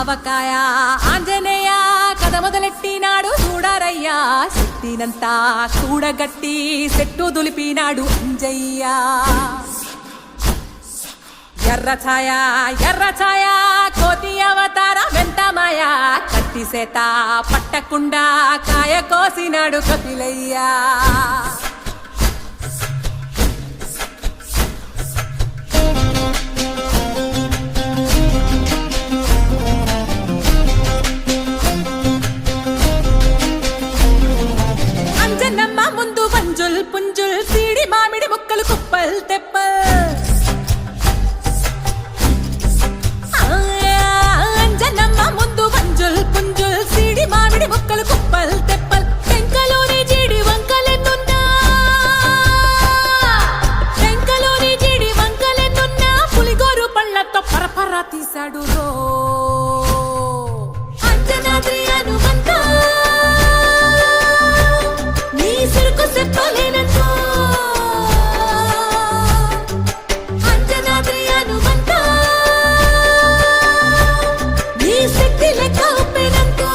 ఆవకాయ ఆంజనేయ కథ మొదలెట్టినాడు చూడారయ్యా శక్తినంతా కూడగట్టి చెట్టు దులిపినాడు అంజయ్య ఎర్ర ఛాయ కోతి అవతార వెంటమాయ కత్తి సేత పట్టకుండా కాయ కోసినాడు కపిలయ్యా అంజనమ్మ ముందు వంజుల్ పుంజుల్ సీడి మామిడి ముక్కలు కుప్పల్ తెప్పల్ అంజనమ్మ ముందు వంజుల్ పుంజుల్ సీడి మామిడి ముక్కలు కుప్పల్ తెప్పల్ టెంకలోని జీడి వంకలెన్నున్నా పులిగోరు పళ్ళతో పరపర తీశాడు రో అంజనాద్రి హనుమంత నీ సిరుకు చెప్పలేనంతో అంజనాద్రి హనుమంత నీ శక్తి లెక్క ఒప్పినంతో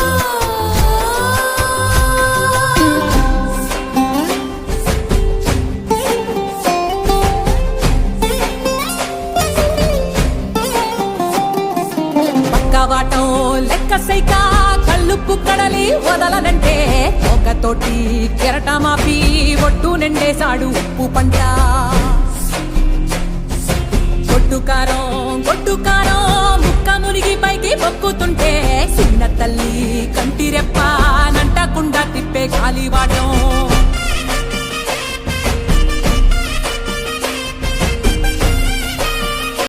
పక్కవాటం లెక్క సైక కళ్ళుప్పు కడలి వదలనంటే ఒకతోటి కెరటమాపి ఒట్టు నిండేశాడు ఉప్పు పంట గొడ్డుకారం ముక్క మునిగి పైకి మొక్కుతుంటే చిన్న తల్లి కంటిరెప్ప నంటకుండా తిప్పే గాలివాటం